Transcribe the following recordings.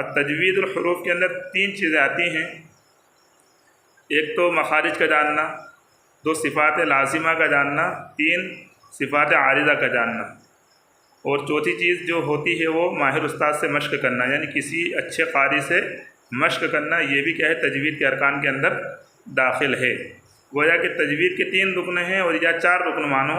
اب تجوید الحروف کے اندر 3 چیزیں آتی ہیں، ایک تو مخارج کا جاننا، 2 صفات لازمہ کا جاننا، 3 صفات عارضہ کا جاننا، اور چوتھی چیز جو ہوتی ہے وہ ماہر استاد سے مشق کرنا، یعنی کسی اچھے قاری سے مشق کرنا، یہ بھی کیا ہے تجوید کے ارکان کے اندر داخل ہے۔ گویا کہ تجوید کے 3 رکن ہیں، اور یا 4 رکن مانو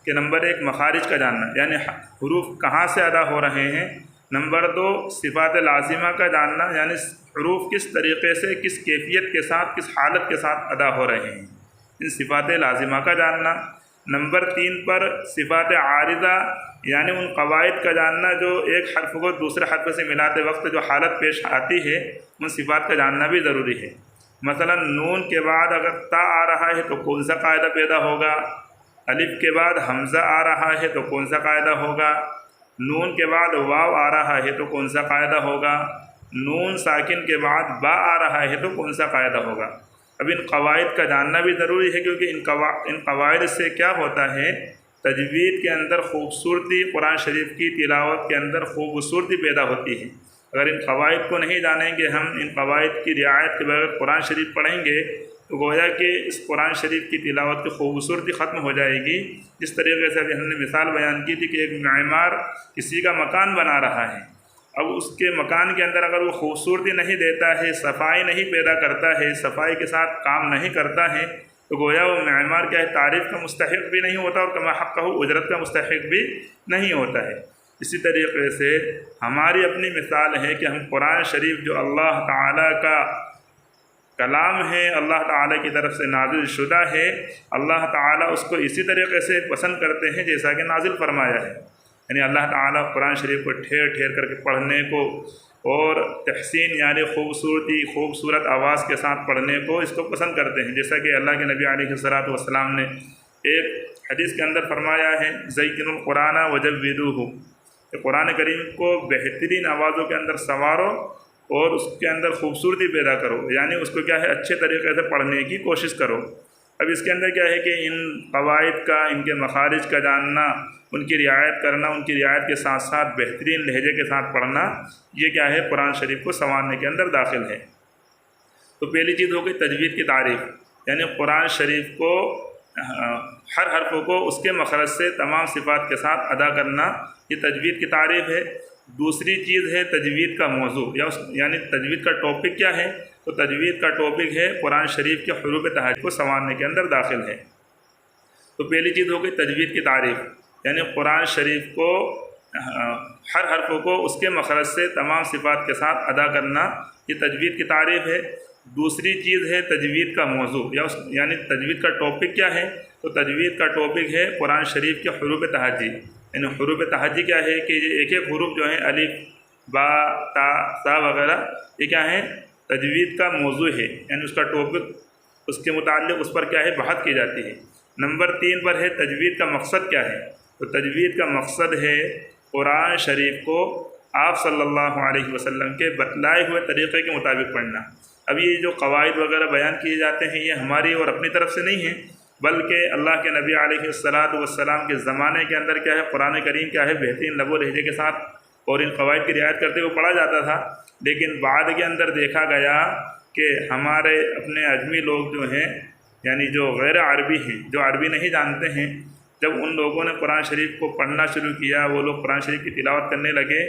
کہ نمبر 1 مخارج کا جاننا، یعنی حروف کہاں سے ادا ہو رہے ہیں، نمبر 2 صفات لازمہ کا جاننا، یعنی حروف کس طریقے سے، کس کیفیت کے ساتھ، کس حالت کے ساتھ ادا ہو رہے ہیں، ان صفات لازمہ کا جاننا۔ نمبر 3 پر صفات عارضہ، یعنی ان قواعد کا جاننا جو ایک حرف کو دوسرے حرف سے ملاتے وقت جو حالت پیش آتی ہے، ان صفات کا جاننا بھی ضروری ہے۔ مثلا نون کے بعد اگر تا آ رہا ہے تو کون سا قاعدہ پیدا ہوگا، الف کے بعد حمزہ آ رہا ہے تو کون سا قاعدہ ہوگا، نون کے بعد واو آ رہا ہے تو کون سا قاعدہ ہوگا، نون ساکن کے بعد با آ رہا ہے تو کون سا قاعدہ ہوگا۔ اب ان قواعد کا جاننا بھی ضروری ہے، کیونکہ ان قواعد سے کیا ہوتا ہے، تجوید کے اندر خوبصورتی، قرآن شریف کی تلاوت کے اندر خوبصورتی پیدا ہوتی ہے۔ اگر ان قواعد کو نہیں جانیں گے ہم، ان قواعد کی رعایت کے بغیر قرآن شریف پڑھیں گے تو گویا کہ اس قرآن شریف کی تلاوت کی خوبصورتی ختم ہو جائے گی۔ جس طریقے سے ابھی ہم نے مثال بیان کی تھی کہ ایک معمار کسی کا مکان بنا رہا ہے، اب اس کے مکان کے اندر اگر وہ خوبصورتی نہیں دیتا ہے، صفائی نہیں پیدا کرتا ہے، صفائی کے ساتھ کام نہیں کرتا ہے، تو گویا وہ معمار کیا ہے تعریف کا مستحق بھی نہیں ہوتا، اور کما حقہ اجرت کا مستحق بھی نہیں ہوتا ہے۔ اسی طریقے سے ہماری اپنی مثال ہے کہ ہم قرآن شریف جو اللہ تعالیٰ کا کلام ہے، اللہ تعالیٰ کی طرف سے نازل شدہ ہے، اللہ تعالیٰ اس کو اسی طریقے سے پسند کرتے ہیں جیسا کہ نازل فرمایا ہے۔ یعنی اللہ تعالیٰ قرآن شریف کو ٹھہر ٹھہر کر کے پڑھنے کو، اور تحسین یعنی خوبصورتی، خوبصورت آواز کے ساتھ پڑھنے کو اس کو پسند کرتے ہیں، جیسا کہ اللہ کے نبی علیہ الصلاۃ والسلام نے ایک حدیث کے اندر فرمایا ہے زین القرآن وجودوہ، کہ قرآن کریم کو بہترین آوازوں کے اندر سنوارو اور اس کے اندر خوبصورتی پیدا کرو، یعنی اس کو کیا ہے اچھے طریقے سے پڑھنے کی کوشش کرو۔ اب اس کے اندر کیا ہے کہ ان قواعد کا، ان کے مخارج کا جاننا، ان کی رعایت کرنا، ان کی رعایت کے ساتھ ساتھ بہترین لہجے کے ساتھ پڑھنا، یہ کیا ہے قرآن شریف کو سنوارنے کے اندر داخل ہے۔ تو پہلی چیز ہو گئی تجوید کی تعریف، یعنی قرآن شریف کو ہر حرف کو اس کے مخرج سے تمام صفات کے ساتھ ادا کرنا، یہ تجوید کی تعریف ہے۔ دوسری چیز ہے تجوید کا موضوع، یعنی تجوید کا ٹاپک کیا ہے، تو تجوید کا ٹاپک ہے قرآن شریف کے حروف تہجد کو سنوارنے کے اندر داخل ہے۔ تو پہلی چیز ہو گئی تجوید کی تعریف، یعنی قرآن شریف کو ہر حرف کو اس کے مخرج سے تمام صفات کے ساتھ ادا کرنا، یہ تجوید کی تعریف ہے۔ دوسری چیز ہے تجوید کا موضوع، یعنی تجوید کا ٹاپک کیا ہے، تو تجوید کا ٹاپک ہے قرآن شریف کے حروف تہجد، یعنی حروف تہجد کیا ہے کہ یہ ایک ایک حروف جو ہیں الف، با، تا، سا وغیرہ، یہ کیا ہے تجوید کا موضوع ہے، یعنی اس کا ٹاپک، اس کے متعلق اس پر کیا ہے بحث کی جاتی ہے۔ نمبر 3 پر ہے تجوید کا مقصد کیا ہے، تو تجوید کا مقصد ہے قرآن شریف کو آپ صلی اللہ علیہ وسلم کے بتلائے ہوئے طریقے کے مطابق پڑھنا۔ اب یہ جو قواعد وغیرہ بیان کیے جاتے ہیں یہ ہماری اور اپنی طرف سے نہیں ہیں، بلکہ اللہ کے نبی علیہ الصلاۃ والسلام کے زمانے کے اندر کیا ہے قرآن کریم کیا ہے بہترین لب و لہجے کے ساتھ اور ان قواعد کی رعایت کرتے ہوئے پڑھا جاتا تھا۔ لیکن بعد کے اندر دیکھا گیا کہ ہمارے اپنے اجمی لوگ جو ہیں، یعنی جو غیر عربی ہیں، جو عربی نہیں جانتے ہیں، جب ان لوگوں نے قرآن شریف کو پڑھنا شروع کیا، وہ لوگ قرآن شریف کی تلاوت کرنے لگے،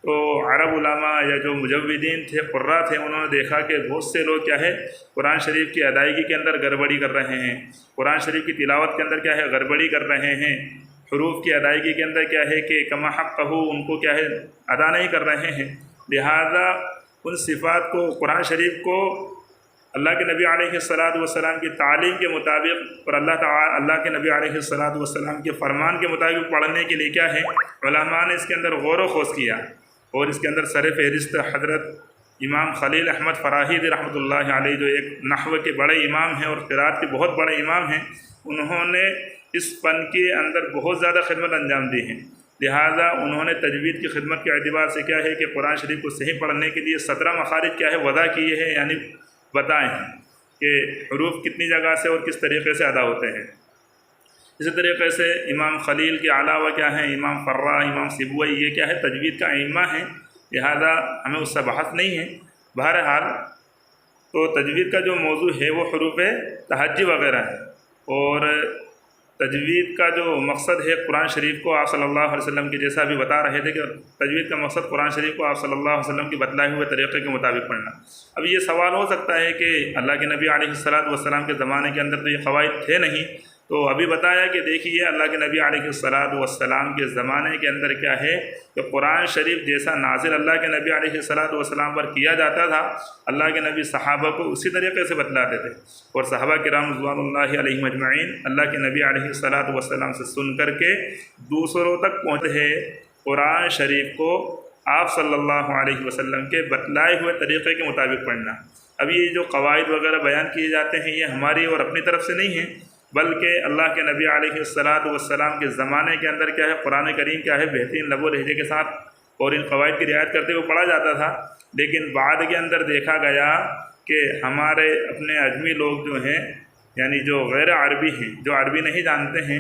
تو عرب علماء یا جو مجودین تھے، قراء تھے، انہوں نے دیکھا کہ بہت سے لوگ کیا ہے قرآن شریف کی ادائیگی کے اندر گڑبڑی کر رہے ہیں، قرآن شریف کی تلاوت کے اندر کیا ہے گڑبڑی کر رہے ہیں، حروف کی ادائیگی کے اندر کیا ہے کہ کما حقہ ان کو کیا ہے ادا نہیں کر رہے ہیں۔ لہذا ان صفات کو، قرآن شریف کو اللہ کے نبی علیہ الصلاۃ والسلام کی تعلیم کے مطابق اور اللہ کے نبی علیہ الصلاۃ والسلام کے فرمان کے مطابق پڑھنے کے لیے کیا ہے علماء نے اس کے اندر غور و خوض کیا، اور اس کے اندر سر فہرست حضرت امام خلیل احمد فراہیدی رحمۃ اللہ علیہ، جو ایک نحو کے بڑے امام ہیں اور قرات کے بہت بڑے امام ہیں، انہوں نے اس فن کے اندر بہت زیادہ خدمت انجام دی ہے۔ لہٰذا انہوں نے تجوید کی خدمت کے اعتبار سے کیا ہے کہ قرآن شریف کو صحیح پڑھنے کے لیے 17 مخارج کیا ہے وضع کیے ہیں، یعنی بتائے ہیں کہ حروف کتنی جگہ سے اور کس طریقے سے ادا ہوتے ہیں۔ اسی طریقے سے امام خلیل کے علاوہ کیا ہیں امام فرا، امام سبوئی، یہ کیا ہے تجوید کا ائمہ ہیں، لہذا ہمیں اس سے بحث نہیں ہے۔ بہرحال تو تجوید کا جو موضوع ہے وہ حروف تہجی وغیرہ ہے، اور تجوید کا جو مقصد ہے قرآن شریف کو آپ صلی اللہ علیہ وسلم کی جیسا بھی بتا رہے تھے کہ تجوید کا مقصد قرآن شریف کو آپ صلی اللہ علیہ وسلم کی بتلائے ہوئے طریقے کے مطابق پڑھنا۔ اب یہ سوال ہو سکتا ہے کہ اللہ کے نبی علیہ الصلاۃ والسلام کے زمانے کے اندر تو یہ قواعد تھے نہیں، تو ابھی بتایا کہ دیکھیے اللہ کے نبی علیہ الصلاۃ والسلام کے زمانے کے اندر کیا ہے کہ قرآن شریف جیسا نازل اللہ کے نبی علیہ الصلاۃ والسلام پر کیا جاتا تھا، اللہ کے نبی صحابہ کو اسی طریقے سے بتلاتے تھے، اور صحابہ کرام رضوان اللہ علیہم اجمعین اللہ کے نبی علیہ الصلاۃ والسلام سے سن کر کے دوسروں تک پہنچے ہیں قرآن شریف کو آپ صلی اللہ علیہ وسلم کے بتلائے ہوئے طریقے کے مطابق پڑھنا۔ اب یہ جو قواعد وغیرہ بیان کیے جاتے ہیں یہ ہماری اور اپنی طرف سے نہیں ہیں، بلکہ اللہ کے نبی علیہ الصلاۃ والسلام کے زمانے کے اندر کیا ہے قرآن کریم کیا ہے بہترین لب و لہجے کے ساتھ اور ان قواعد کی رعایت کرتے ہوئے پڑھا جاتا تھا، لیکن بعد کے اندر دیکھا گیا کہ ہمارے اپنے اجمی لوگ جو ہیں یعنی جو غیر عربی ہیں، جو عربی نہیں جانتے ہیں،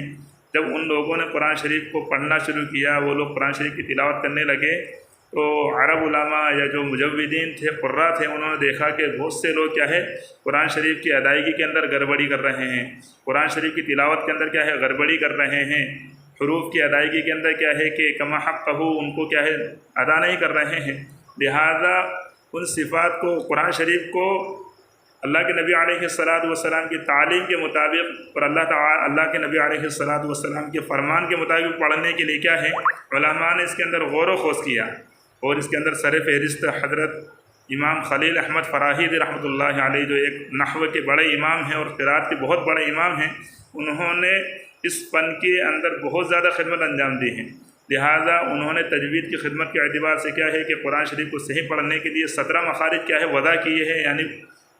جب ان لوگوں نے قرآن شریف کو پڑھنا شروع کیا، وہ لوگ قرآن شریف کی تلاوت کرنے لگے، تو عرب علماء یا جو مجودین تھے قراء تھے انہوں نے دیکھا کہ بہت سے لوگ کیا ہے قرآن شریف کی ادائیگی کے اندر گڑبڑی کر رہے ہیں، قرآن شریف کی تلاوت کے اندر کیا ہے گڑبڑی کر رہے ہیں، حروف کی ادائیگی کے اندر کیا ہے کہ کما حقہ ان کو کیا ہے ادا نہیں کر رہے ہیں، لہذا ان صفات کو قرآن شریف کو اللہ کے نبی علیہ الصلاۃ والسلام کی تعلیم کے مطابق اور اللہ کے نبی علیہ الصلاۃ والسلام کے فرمان کے مطابق پڑھنے کے لیے کیا ہے علماء نے اس کے اندر غور و خوض کیا، اور اس کے اندر سر فہرست حضرت امام خلیل احمد فراہیدی رحمۃ اللہ علیہ جو ایک نحو کے بڑے امام ہیں اور قرات کے بہت بڑے امام ہیں، انہوں نے اس فن کے اندر بہت زیادہ خدمت انجام دی ہیں، لہٰذا انہوں نے تجوید کی خدمت کے اعتبار سے کیا ہے کہ قرآن شریف کو صحیح پڑھنے کے لیے 17 مخارج کیا ہے وضع کیے ہیں، یعنی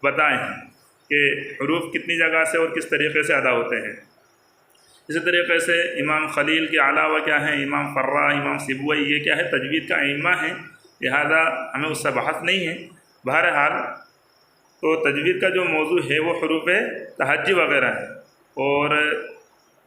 بتائے ہیں کہ حروف کتنی جگہ سے اور کس طریقے سے ادا ہوتے ہیں۔ اسی طریقے سے امام خلیل کے علاوہ کیا ہیں امام فرا، امام سبوئی، یہ کیا ہے تجوید کا ائمہ ہیں، لہذا ہمیں اس سے بحث نہیں ہے۔ بہرحال تو تجوید کا جو موضوع ہے وہ حروف تہجی وغیرہ ہے، اور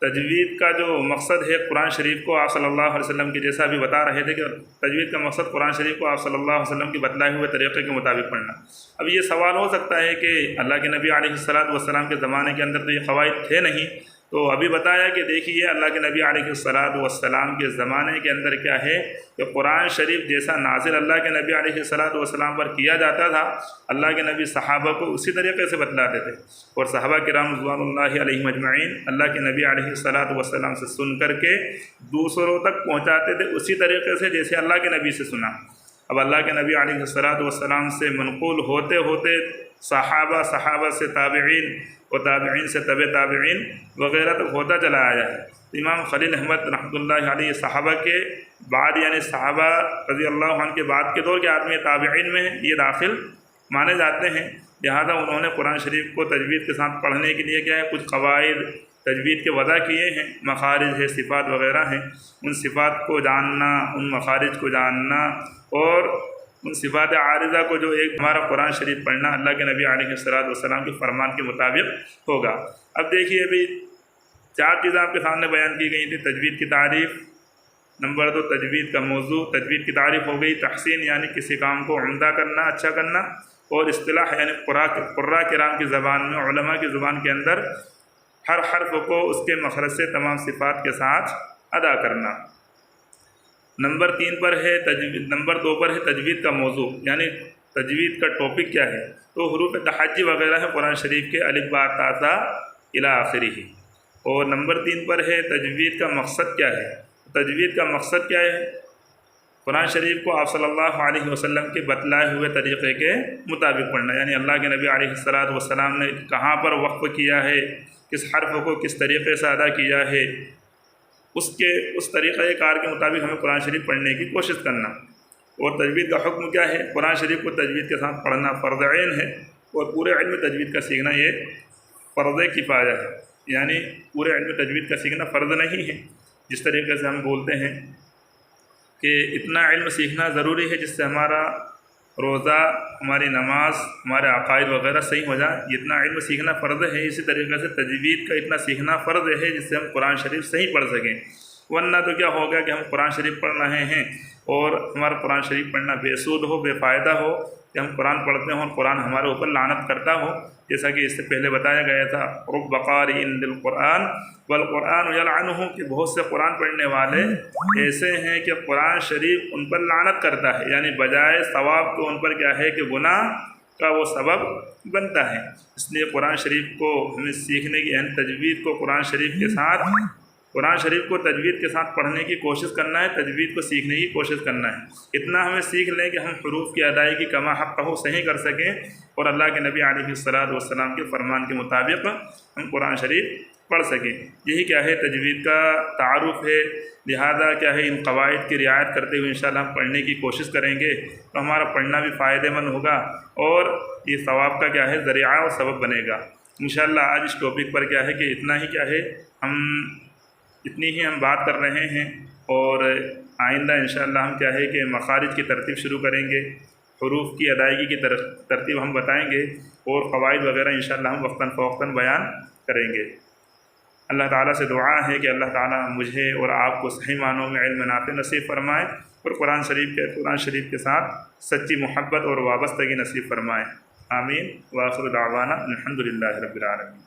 تجوید کا جو مقصد ہے قرآن شریف کو آپ صلی اللہ علیہ وسلم کی جیسا بھی بتا رہے تھے کہ تجوید کا مقصد قرآن شریف کو آپ صلی اللہ علیہ وسلم کی بتلائے ہوئے طریقے کے مطابق پڑھنا۔ اب یہ سوال ہو سکتا ہے کہ اللہ کے نبی علیہ الصلاۃ والسلام کے زمانے کے اندر تو یہ قواعد تھے نہیں، تو ابھی بتایا کہ دیکھیے اللہ کے نبی علیہ الصلاۃ والسلام کے زمانے کے اندر کیا ہے کہ قرآن شریف جیسا نازل اللہ کے نبی علیہ الصلاۃ والسلام پر کیا جاتا تھا، اللہ کے نبی صحابہ کو اسی طریقے سے بتلاتے تھے، اور صحابہ کرام رضوان اللہ علیہم اجمعین اللہ کے نبی علیہ الصلاۃ والسلام سے سن کر کے دوسروں تک پہنچاتے تھے اسی طریقے سے جیسے اللہ کے نبی سے سنا۔ اب اللہ کے نبی علیہ الصلاۃ والسلام سے منقول ہوتے ہوتے صحابہ سے تابعین اور تابعین سے تابعین وغیرہ تک ہوتا چلا آیا ہے۔ امام خلیل احمد رحمۃ اللہ علیہ صحابہ کے بعد یعنی صحابہ رضی اللہ عنہ کے بعد کے دور کے آدمی تابعین میں یہ داخل مانے جاتے ہیں، لہذا انہوں نے قرآن شریف کو تجوید کے ساتھ پڑھنے کے لیے کیا ہے کچھ قواعد تجوید کے وضع کیے ہیں، مخارج ہے، صفات وغیرہ ہیں، ان صفات کو جاننا، ان مخارج کو جاننا اور ان صفات عارضہ کو جو ایک ہمارا قرآن شریف پڑھنا اللہ کے نبی علیہ الصلاۃ والسلام کے فرمان کے مطابق ہوگا۔ اب دیکھیے ابھی 4 چیزیں آپ کے سامنے بیان کی گئی تھیں۔ تجوید کی تعریف، نمبر 2 تجوید کا موضوع، تجوید کی تعریف ہو گئی، تحسین یعنی کسی کام کو عمدہ کرنا، اچھا کرنا، اور اصطلاح یعنی قراء کرام کی زبان میں علماء کی زبان کے اندر ہر حرف کو اس کے مخرج سے تمام صفات کے ساتھ ادا کرنا۔ نمبر 3 پر ہے تجوید، نمبر 2 پر ہے تجوید کا موضوع یعنی تجوید کا ٹاپک کیا ہے، تو حروف تہجی وغیرہ ہے قرآن شریف کے الف با تا ثا الی آخرہ۔ اور نمبر 3 پر ہے تجوید کا مقصد کیا ہے، تجوید کا مقصد کیا ہے قرآن شریف کو آپ صلی اللہ علیہ وسلم کے بتلائے ہوئے طریقے کے مطابق پڑھنا، یعنی اللہ کے نبی علیہ الصلاۃ والسلام نے کہاں پر وقف کیا ہے، کس حرف کو کس طریقے سے ادا کیا ہے، اس طریقہ کار کے مطابق ہمیں قرآن شریف پڑھنے کی کوشش کرنا۔ اور تجوید کا حکم کیا ہے، قرآن شریف کو تجوید کے ساتھ پڑھنا فرض عین ہے، اور پورے علم تجوید کا سیکھنا یہ فرض کفایہ ہے، یعنی پورے علم تجوید کا سیکھنا فرض نہیں ہے۔ جس طریقے سے ہم بولتے ہیں کہ اتنا علم سیکھنا ضروری ہے جس سے ہمارا روزہ، ہماری نماز، ہمارے عقائد وغیرہ صحیح ہو جائے، جتنا علم سیکھنا فرض ہے، اسی طریقے سے تجوید کا اتنا سیکھنا فرض ہے جس سے ہم قرآن شریف صحیح پڑھ سکیں۔ ورنہ تو کیا ہوگا کہ ہم قرآن شریف پڑھ رہے ہیں اور ہمارا قرآن شریف پڑھنا بے سود ہو، بے فائدہ ہو، کہ ہم قرآن پڑھتے ہوں اور قرآن ہمارے اوپر لعنت کرتا ہو، جیسا کہ اس سے پہلے بتایا گیا تھا رب قارئ للقرآن والقرآن یلعنہ، کہ بہت سے قرآن پڑھنے والے ایسے ہیں کہ قرآن شریف ان پر لعنت کرتا ہے، یعنی بجائے ثواب تو ان پر کیا ہے کہ گناہ کا وہ سبب بنتا ہے۔ اس لیے قرآن شریف کو ہمیں سیکھنے کی تجوید کو قرآن شریف کو تجوید کے ساتھ پڑھنے کی کوشش کرنا ہے، تجوید کو سیکھنے کی کوشش کرنا ہے۔ اتنا ہمیں سیکھ لیں کہ ہم حروف کی ادائیگی کما حقہ صحیح کر سکیں اور اللہ کے نبی علیہ الصلاۃ والسلام کے فرمان کے مطابق ہم قرآن شریف پڑھ سکیں۔ یہی کیا ہے تجوید کا تعارف ہے، لہذا کیا ہے ان قواعد کی رعایت کرتے ہوئے انشاءاللہ ہم پڑھنے کی کوشش کریں گے تو ہمارا پڑھنا بھی فائدہ مند ہوگا اور یہ ثواب کا کیا ہے ذریعہ اور سبب بنے گا انشاءاللہ۔ آج اس ٹاپک پر کیا ہے کہ اتنی ہی ہم بات کر رہے ہیں، اور آئندہ انشاءاللہ ہم کیا ہے کہ مخارج کی ترتیب شروع کریں گے، حروف کی ادائیگی کی ترتیب ہم بتائیں گے اور قواعد وغیرہ انشاءاللہ ہم وقتاً فوقتاً بیان کریں گے۔ اللہ تعالیٰ سے دعا ہے کہ اللہ تعالیٰ مجھے اور آپ کو صحیح معنوں میں علم نافع نصیب فرمائے اور قرآن شریف کے ساتھ سچی محبت اور وابستگی نصیب فرمائے، آمین۔ وآخر دعوانا الحمدللہ رب العالمین۔